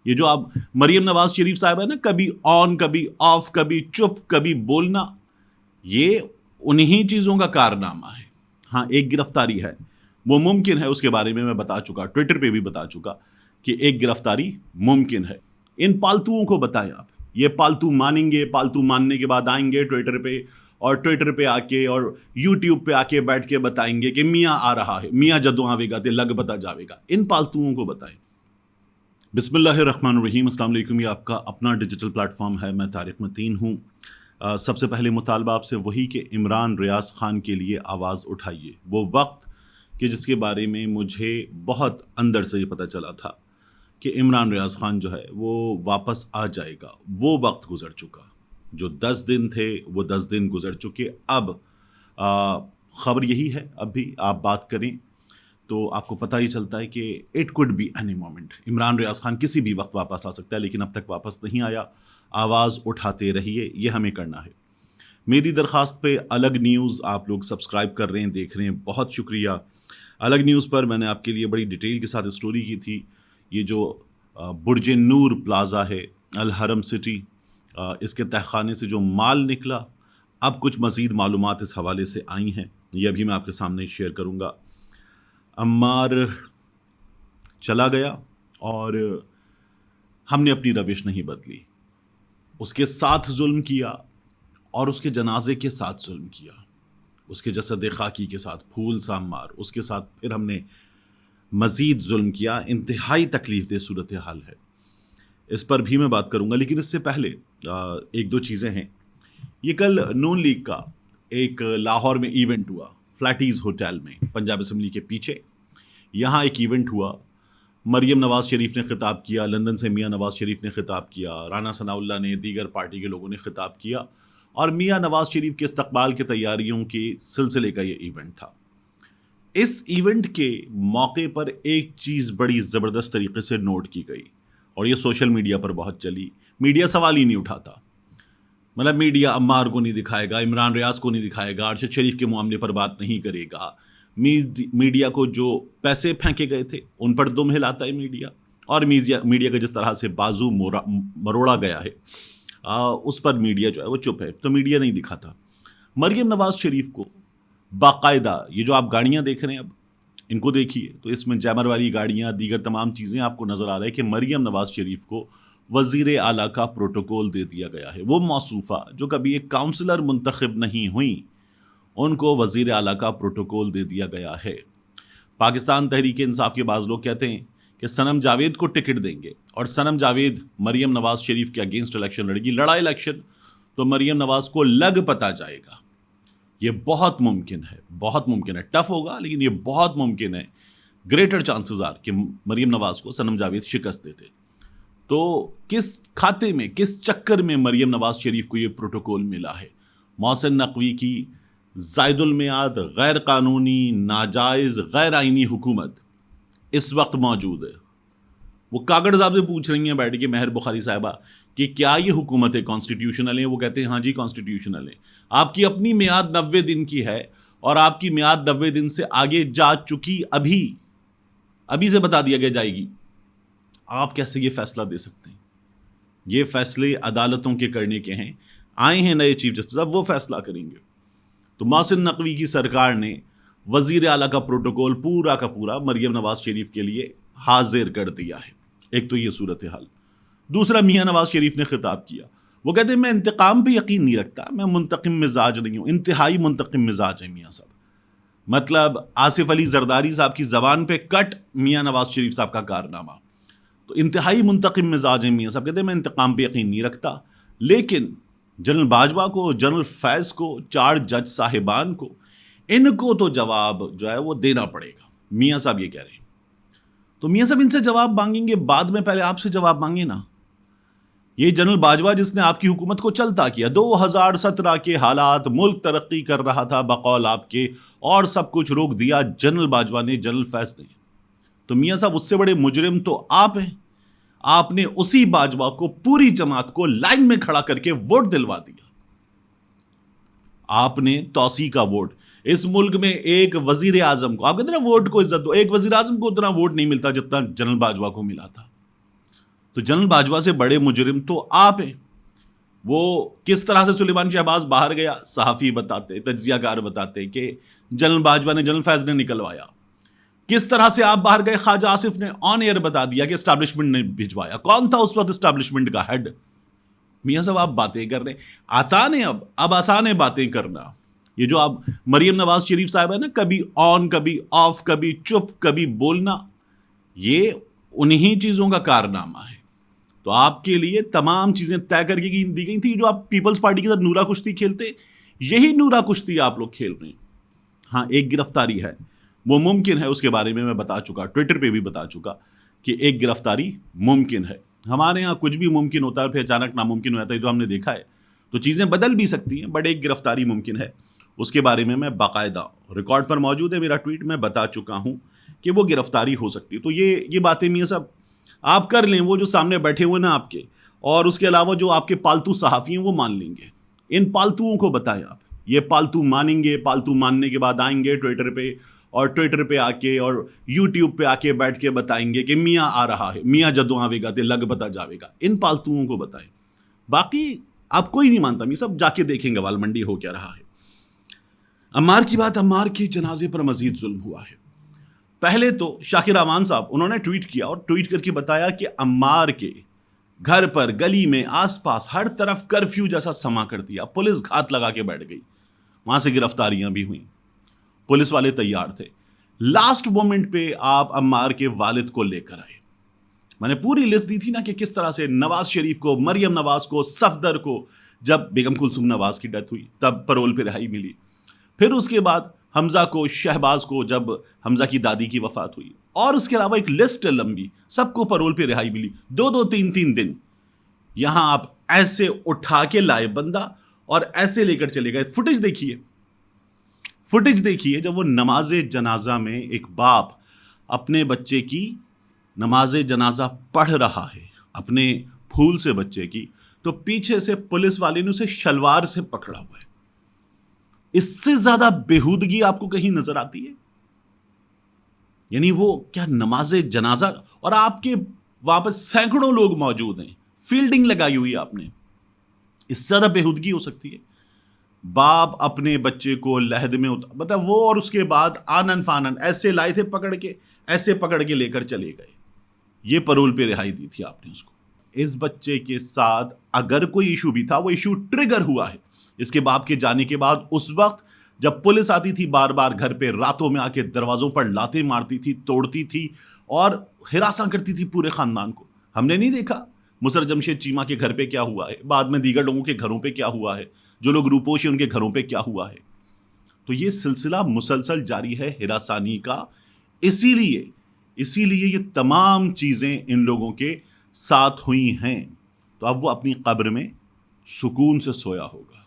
یہ جو آپ مریم نواز شریف صاحب ہے نا، کبھی آن کبھی آف، کبھی چپ کبھی بولنا، یہ انہی چیزوں کا کارنامہ ہے. ہاں ایک گرفتاری ہے، وہ ممکن ہے، اس کے بارے میں بتا چکا، ٹویٹر پہ بھی بتا چکا کہ ایک گرفتاری ممکن ہے. ان پالتوؤں کو بتائیں آپ، یہ پالتو مانیں گے، پالتو ماننے کے بعد آئیں گے ٹویٹر پہ، اور ٹویٹر پہ آ کے اور یوٹیوب پہ آ کے بیٹھ کے بتائیں گے کہ میاں آ رہا ہے، میاں جدوں آوے گا تے لگ پتا جاوے گا. ان پالتوؤں کو بتائیں. بسم اللہ الرحمن الرحیم. السلام علیکم. یہ آپ کا اپنا ڈیجیٹل پلیٹ فارم ہے، میں طارق متین ہوں. سب سے پہلے مطالبہ آپ سے وہی کہ عمران ریاض خان کے لیے آواز اٹھائیے. وہ وقت کہ جس کے بارے میں مجھے بہت اندر سے یہ پتہ چلا تھا کہ عمران ریاض خان جو ہے وہ واپس آ جائے گا، وہ وقت گزر چکا. جو 10 دن تھے وہ 10 دن گزر چکے. اب خبر یہی ہے، اب بھی آپ بات کریں تو آپ کو پتہ ہی چلتا ہے کہ it could be any moment. Imran Riaz Khan کسی بھی وقت واپس آ سکتا ہے، لیکن اب تک واپس نہیں آیا. آواز اٹھاتے رہیے، یہ ہمیں کرنا ہے. میری درخواست پہ الگ نیوز آپ لوگ سبسکرائب کر رہے ہیں، دیکھ رہے ہیں، بہت شکریہ. الگ نیوز پر میں نے آپ کے لیے بڑی ڈیٹیل کے ساتھ اسٹوری کی تھی. یہ جو برج نور پلازا ہے الحرم سٹی، اس کے تہخانے سے جو مال نکلا، اب کچھ مزید معلومات اس حوالے سے آئی ہیں، یہ ابھی میں آپ کے سامنے شیئر کروں گا. عمار چلا گیا اور ہم نے اپنی روش نہیں بدلی. اس کے ساتھ ظلم کیا اور اس کے جنازے کے ساتھ ظلم کیا، اس کے جسد خاکی کے ساتھ پھول سا عمار، اس کے ساتھ پھر ہم نے مزید ظلم کیا. انتہائی تکلیف دہ صورتحال ہے، اس پر بھی میں بات کروں گا. لیکن اس سے پہلے ایک دو چیزیں ہیں. یہ کل نون لیگ کا ایک لاہور میں ایونٹ ہوا، فلیٹیز ہوٹل میں، پنجاب اسمبلی کے پیچھے. یہاں ایک ایونٹ ہوا، مریم نواز شریف نے خطاب کیا، لندن سے میاں نواز شریف نے خطاب کیا، رانا ثناء اللہ نے، دیگر پارٹی کے لوگوں نے خطاب کیا، اور میاں نواز شریف کے استقبال کی تیاریوں کے سلسلے کا یہ ایونٹ تھا. اس ایونٹ کے موقع پر ایک چیز بڑی زبردست طریقے سے نوٹ کی گئی اور یہ سوشل میڈیا پر بہت چلی. میڈیا سوال ہی نہیں اٹھاتا، مطلب میڈیا عمار کو نہیں دکھائے گا، عمران ریاض کو نہیں دکھائے گا، ارشد شریف کے معاملے پر بات نہیں کرے گا. میڈیا کو جو پیسے پھینکے گئے تھے ان پر دم ہلاتا ہے میڈیا، اور میڈیا کا جس طرح سے بازو مروڑا گیا ہے اس پر میڈیا جو ہے وہ چپ ہے، تو میڈیا نہیں دکھاتا. مریم نواز شریف کو باقاعدہ، یہ جو آپ گاڑیاں دیکھ رہے ہیں اب ان کو دیکھیے تو اس میں جیمر والی گاڑیاں، دیگر تمام چیزیں آپ کو نظر آ رہا ہے کہ مریم نواز شریف کو وزیر اعلیٰ کا پروٹوکول دے دیا گیا ہے. وہ موصوفہ جو کبھی ایک کاؤنسلر منتخب نہیں ہوئیں، ان کو وزیر اعلیٰ کا پروٹوکول دے دیا گیا ہے. پاکستان تحریک انصاف کے بعض لوگ کہتے ہیں کہ صنم جاوید کو ٹکٹ دیں گے اور صنم جاوید مریم نواز شریف کے اگینسٹ الیکشن لڑے گی. لڑا الیکشن تو مریم نواز کو لگ پتا جائے گا. یہ بہت ممکن ہے، بہت ممکن ہے. ٹف ہوگا لیکن یہ بہت ممکن ہے. گریٹر چانسز آر کہ مریم نواز کو صنم جاوید شکست دیتے. تو کس کھاتے میں، کس چکر میں مریم نواز شریف کو یہ پروٹوکول ملا ہے؟ محسن نقوی کی زائد المیعاد، غیر قانونی، ناجائز، غیر آئینی حکومت اس وقت موجود ہے. وہ کاغذ صاحب سے پوچھ رہی ہیں بیٹھ کے، مہر بخاری صاحبہ، کہ کیا یہ حکومتیں کانسٹیٹیوشنل ہیں؟ وہ کہتے ہیں ہاں جی کانسٹیٹیوشنل ہیں. آپ کی اپنی میعاد 90 دن کی ہے اور آپ کی میعاد 90 دن سے آگے جا چکی، ابھی سے بتا دیا گیا جائے گی. آپ کیسے یہ فیصلہ دے سکتے ہیں؟ یہ فیصلے عدالتوں کے کرنے کے ہیں. آئے ہیں نئے چیف جسٹس، اب وہ فیصلہ کریں گے. تو محسن نقوی کی سرکار نے وزیر اعلیٰ کا پروٹوکول پورا کا پورا مریم نواز شریف کے لیے حاضر کر دیا ہے. ایک تو یہ صورتحال. دوسرا، میاں نواز شریف نے خطاب کیا. وہ کہتے ہیں میں انتقام پہ یقین نہیں رکھتا، میں منتقم مزاج نہیں ہوں. انتہائی منتقم مزاج ہے میاں صاحب. مطلب آصف علی زرداری صاحب کی زبان پہ کٹ میاں نواز شریف صاحب کا کارنامہ. تو انتہائی منتقم مزاج ہے میاں صاحب. کہتے ہیں میں انتقام پہ یقین نہیں رکھتا، لیکن جنرل باجوہ کو، جنرل فیض کو، 4 جج صاحبان کو، ان کو تو جواب جو ہے وہ دینا پڑے گا. میاں صاحب یہ کہہ رہے ہیں. تو میاں صاحب ان سے جواب مانگیں گے بعد میں، پہلے آپ سے جواب مانگے نا. یہ جنرل باجوہ جس نے آپ کی حکومت کو چلتا کیا، 2017 کے حالات، ملک ترقی کر رہا تھا بقول آپ کے، اور سب کچھ روک دیا جنرل باجوہ نے، جنرل فیض نے. تو میاں صاحب اس سے بڑے مجرم تو آپ ہیں. آپ نے اسی باجوہ کو، پوری جماعت کو لائن میں کھڑا کر کے ووٹ دلوا دیا. آپ نے توسیع کا ووٹ. اس ملک میں ایک وزیر اعظم کو، آپ کہتے ہیں نا ووٹ کو عزت دو، ایک وزیر اعظم کو اتنا ووٹ نہیں ملتا جتنا جنرل باجوہ کو ملا تھا. تو جنرل باجوہ سے بڑے مجرم تو آپ ہیں. وہ کس طرح سے سلیمان شہباز باہر گیا, صحافی بتاتے, تجزیہ کار بتاتے کہ جنرل باجوہ نے, جنرل فیض نے نکلوایا. کس طرح سے آپ باہر گئے, خواجہ آصف نے آن ایئر بتا دیا کہ اسٹیبلشمنٹ نے بھجوایا. کون تھا اس وقت اسٹیبلشمنٹ کا ہیڈ؟ میاں صاحب آپ باتیں کر رہے ہیں, آسان ہے, اب آسان ہے باتیں کرنا. یہ جو آپ مریم نواز شریف صاحب ہے نا, کبھی آن کبھی آف, کبھی چپ کبھی بولنا, یہ انہی چیزوں کا کارنامہ ہے. تو آپ کے لیے تمام چیزیں طے کر کے دی گئی تھی. جو آپ پیپلز پارٹی کے ساتھ نورا کشتی کھیلتے, یہی نورا کشتی آپ لوگ کھیل رہے ہیں. ہاں ایک گرفتاری ہے, وہ ممکن ہے, اس کے بارے میں بتا چکا, ٹویٹر پہ بھی بتا چکا کہ ایک گرفتاری ممکن ہے. ہمارے ہاں کچھ بھی ممکن ہوتا ہے, پھر اچانک ناممکن ہو جاتا ہے, جو ہم نے دیکھا ہے. تو چیزیں بدل بھی سکتی ہیں, بٹ ایک گرفتاری ممکن ہے. اس کے بارے میں باقاعدہ ریکارڈ پر موجود ہے میرا ٹویٹ, میں بتا چکا ہوں کہ وہ گرفتاری ہو سکتی ہے. تو یہ باتیں میاں صاحب آپ کر لیں, وہ جو سامنے بیٹھے ہوئے نا آپ کے, اور اس کے علاوہ جو آپ کے پالتو صحافی ہیں وہ مان لیں گے. ان پالتوؤں کو بتائیں آپ, یہ پالتو مانیں گے, پالتو ماننے کے بعد آئیں گے ٹویٹر پہ, اور ٹویٹر پہ آ کے اور یوٹیوب پہ آ کے بیٹھ کے بتائیں گے کہ میاں آ رہا ہے, میاں جدوں آوے گا تے لگ بتا جاوے گا. ان پالتوؤں کو بتائیں. باقی آپ کوئی نہیں مانتا, میاں صاحب جا کے دیکھیں گے وال منڈی ہو کیا رہا ہے. عمار کی بات, عمار کے جنازے پر مزید ظلم ہوا ہے. پہلے تو شاکر امان صاحب انہوں نے ٹویٹ کیا, اور ٹویٹ کر کے بتایا کہ عمار کے گھر پر, گلی میں, آس پاس ہر طرف کرفیو جیسا سما کر دیا. پولیس گھات لگا کے بیٹھ گئی, وہاں سے گرفتاریاں بھی ہوئیں, پولیس والے تیار تھے. لاسٹ مومنٹ پہ آپ عمار کے والد کو لے کر آئے. میں نے پوری لسٹ دی تھی نا کہ کس طرح سے نواز شریف کو, مریم نواز کو, صفدر کو, جب بیگم کلثوم نواز کی ڈیتھ ہوئی تب پرول پہ رہائی ملی. پھر اس کے بعد حمزہ کو, شہباز کو, جب حمزہ کی دادی کی وفات ہوئی, اور اس کے علاوہ ایک لسٹ لمبی, سب کو پرول پہ رہائی ملی. 2-3 دن یہاں آپ ایسے اٹھا کے لائے بندہ, اور ایسے لے کر چلے گئے. فوٹیج دیکھیے جب وہ نماز جنازہ میں ایک باپ اپنے بچے کی نماز جنازہ پڑھ رہا ہے, اپنے پھول سے بچے کی, تو پیچھے سے پولیس والے نے اسے شلوار سے پکڑا ہوا ہے. اس سے زیادہ بےہودگی آپ کو کہیں نظر آتی ہے؟ یعنی وہ کیا نماز جنازہ, اور آپ کے وہاں پر سینکڑوں لوگ موجود ہیں, فیلڈنگ لگائی ہوئی آپ نے, اس سے زیادہ بےہودگی ہو سکتی ہے؟ باپ اپنے بچے کو لحد میں مطلب وہ, اور اس کے بعد آنن فانن ایسے لائے تھے پکڑ کے, ایسے پکڑ کے لے کر چلے گئے. یہ پرول پہ رہائی دی تھی آپ نے اس کو. اس بچے کے ساتھ اگر کوئی ایشو بھی تھا, وہ ایشو ٹریگر ہوا ہے اس کے باپ کے جانے کے بعد. اس وقت جب پولیس آتی تھی بار بار گھر پہ, راتوں میں آ کے دروازوں پر لاتیں مارتی تھی, توڑتی تھی, اور ہراساں کرتی تھی پورے خاندان کو. ہم نے نہیں دیکھا مسر جمشید چیمہ کے گھر پہ کیا ہوا ہے, بعد میں دیگر لوگوں کے گھروں پہ کیا ہوا ہے, جو لوگ روپوش ہیں ان کے گھروں پہ کیا ہوا ہے. تو یہ سلسلہ مسلسل جاری ہے ہراسانی کا. اسی لیے یہ تمام چیزیں ان لوگوں کے ساتھ ہوئی ہیں. تو اب وہ اپنی قبر میں سکون سے سویا ہوگا,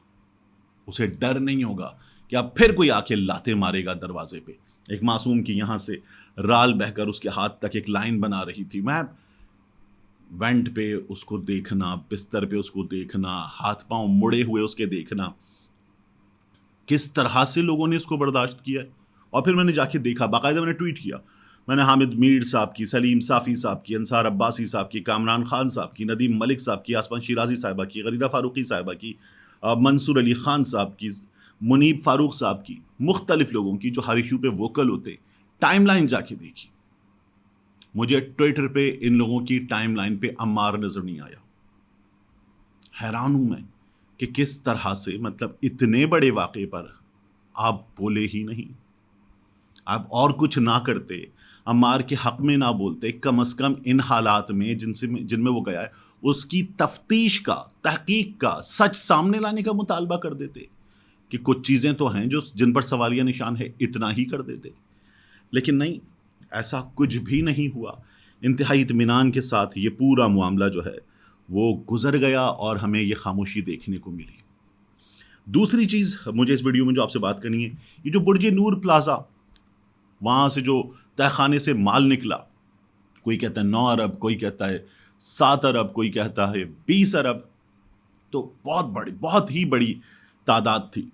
اسے ڈر نہیں ہوگا کہ اب پھر کوئی آ کے لاتے مارے گا دروازے پہ. ایک معصوم کی یہاں سے رال بہ کر اس کے ہاتھ تک ایک لائن بنا رہی تھی. میں وینٹ پہ اس کو دیکھنا, بستر پہ اس کو دیکھنا, ہاتھ پاؤں مڑے ہوئے اس کے دیکھنا, کس طرح سے لوگوں نے اس کو برداشت کیا ہے. اور پھر میں نے جا کے دیکھا, باقاعدہ میں نے ٹویٹ کیا, میں نے حامد میر صاحب کی, سلیم صافی صاحب کی, انصار عباسی صاحب کی, کامران خان صاحب کی, ندیم ملک صاحب کی, آسمان شیرازی صاحبہ کی, غریدہ فاروقی صاحبہ کی, منصور علی خان صاحب کی, منیب فاروق صاحب کی, مختلف لوگوں کی جو ہر ایشو پہ ووکل ہوتے. ٹائم لائن جا کے دیکھی, مجھے ٹویٹر پہ ان لوگوں کی ٹائم لائن پہ عمار نظر نہیں آیا. حیران ہوں میں کہ کس طرح سے, مطلب اتنے بڑے واقعے پر آپ بولے ہی نہیں, آپ اور کچھ نہ کرتے, عمار کے حق میں نہ بولتے, کم از کم ان حالات میں جن میں وہ گیا ہے اس کی تفتیش کا, تحقیق کا, سچ سامنے لانے کا مطالبہ کر دیتے. کہ کچھ چیزیں تو ہیں جن پر سوالیہ نشان ہے, اتنا ہی کر دیتے. لیکن نہیں, ایسا کچھ بھی نہیں ہوا. انتہائی اطمینان کے ساتھ یہ پورا معاملہ جو ہے وہ گزر گیا, اور ہمیں یہ خاموشی دیکھنے کو ملی. دوسری چیز مجھے اس ویڈیو میں جو آپ سے بات کرنی ہے, یہ جو برج نور پلازا, وہاں سے جو تہ خانے سے مال نکلا, کوئی کہتا ہے 9 ارب, کوئی کہتا ہے 7 ارب, کوئی کہتا ہے 20 ارب, تو بہت ہی بڑی تعداد تھی.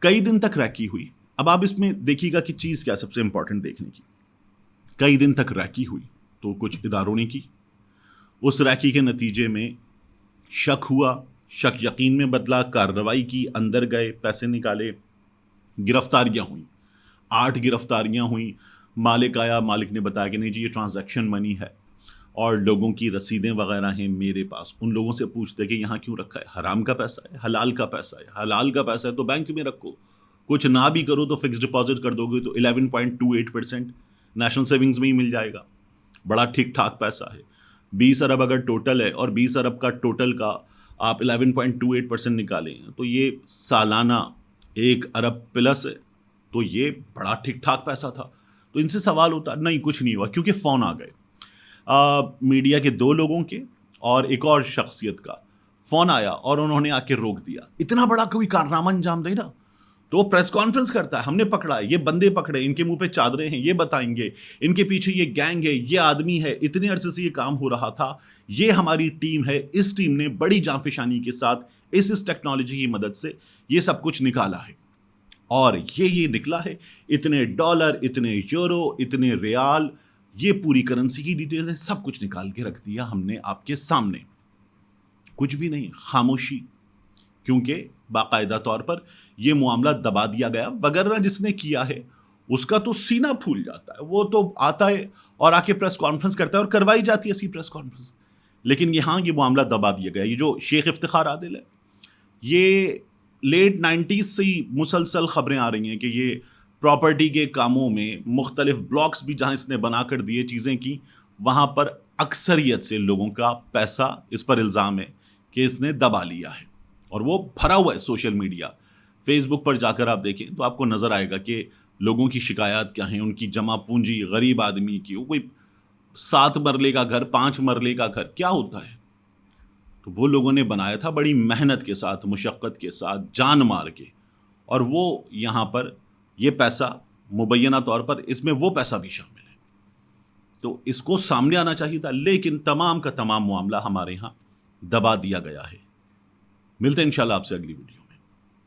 کئی دن تک ریکی ہوئی. اب آپ اس میں دیکھیے گا کہ چیز کیا سب سے امپورٹنٹ دیکھنے کی, کئی دن تک ریکی ہوئی تو کچھ اداروں نے کی, اس ریکی کے نتیجے میں شک ہوا، شک یقین میں بدلا، کارروائی کی، اندر گئے، پیسے نکالے، گرفتاریاں ہوئیں، 8 گرفتاریاں ہوئیں. مالک آیا، مالک نے بتایا کہ نہیں جی یہ ٹرانزیکشن منی ہے اور لوگوں کی رسیدیں وغیرہ ہیں میرے پاس. ان لوگوں سے پوچھتے کہ یہاں کیوں رکھا ہے؟ حرام کا پیسہ ہے، حلال کا پیسہ ہے؟ حلال کا پیسہ ہے تو بینک میں رکھو، کچھ نہ بھی کرو تو فکس ڈپازٹ کر دو گے تو 11.28% نیشنل سیونگز میں ہی مل جائے گا. بڑا ٹھیک ٹھاک پیسہ ہے. 20 ارب اگر ٹوٹل ہے اور 20 ارب کا ٹوٹل کا آپ 11.28% نکالیں تو یہ سالانہ 1 ارب پلس ہے. تو یہ بڑا ٹھیک ٹھاک پیسہ تھا. تو ان سے سوال ہوتا نہیں، کچھ نہیں ہوا کیونکہ فون آ گئے. میڈیا کے 2 لوگوں کے اور ایک اور شخصیت کا فون آیا اور انہوں نے آ کے روک دیا. اتنا بڑا کوئی کارنامہ انجام دے نا تو وہ پریس کانفرنس کرتا ہے، ہم نے پکڑا ہے، یہ بندے پکڑے، ان کے منہ پہ چادریں ہیں، یہ بتائیں گے، ان کے پیچھے یہ گینگ ہے، یہ آدمی ہے، اتنے عرصے سے یہ کام ہو رہا تھا، یہ ہماری ٹیم ہے، اس ٹیم نے بڑی جانفشانی کے ساتھ اس ٹیکنالوجی کی مدد سے یہ سب کچھ نکالا ہے اور یہ نکلا ہے. اتنے ڈالر، اتنے یورو، اتنے ریال، یہ پوری کرنسی کی ڈیٹیل ہے، سب کچھ نکال کے رکھ دیا ہم نے آپ کے سامنے. کچھ بھی نہیں، خاموشی، کیونکہ باقاعدہ طور پر یہ معاملہ دبا دیا گیا. وگرنہ جس نے کیا ہے اس کا تو سینہ پھول جاتا ہے، وہ تو آتا ہے اور آ کے پریس کانفرنس کرتا ہے اور کروائی جاتی ہے ایسی پریس کانفرنس. لیکن یہاں یہ معاملہ دبا دیا گیا. یہ جو شیخ افتخار عادل ہے، یہ لیٹ 90s سے ہی مسلسل خبریں آ رہی ہیں کہ یہ پراپرٹی کے کاموں میں مختلف بلاکس بھی جہاں اس نے بنا کر دیے، چیزیں کی، وہاں پر اکثریت سے لوگوں کا پیسہ اس پر الزام ہے کہ اس نے دبا لیا ہے. اور وہ بھرا ہوا ہے سوشل میڈیا. فیس بک پر جا کر آپ دیکھیں تو آپ کو نظر آئے گا کہ لوگوں کی شکایات کیا ہیں، ان کی جمع پونجی، غریب آدمی کی، وہ کوئی 7 مرلے کا گھر، 5 مرلے کا گھر کیا ہوتا ہے. تو وہ لوگوں نے بنایا تھا بڑی محنت کے ساتھ، مشقت کے ساتھ، جان مار کے، اور وہ یہاں پر یہ پیسہ مبینہ طور پر اس میں وہ پیسہ بھی شامل ہے. تو اس کو سامنے آنا چاہیے تھا، لیکن تمام کا تمام معاملہ ہمارے ہاں دبا دیا گیا ہے. ملتے ہیں انشاءاللہ آپ سے اگلی ویڈیو.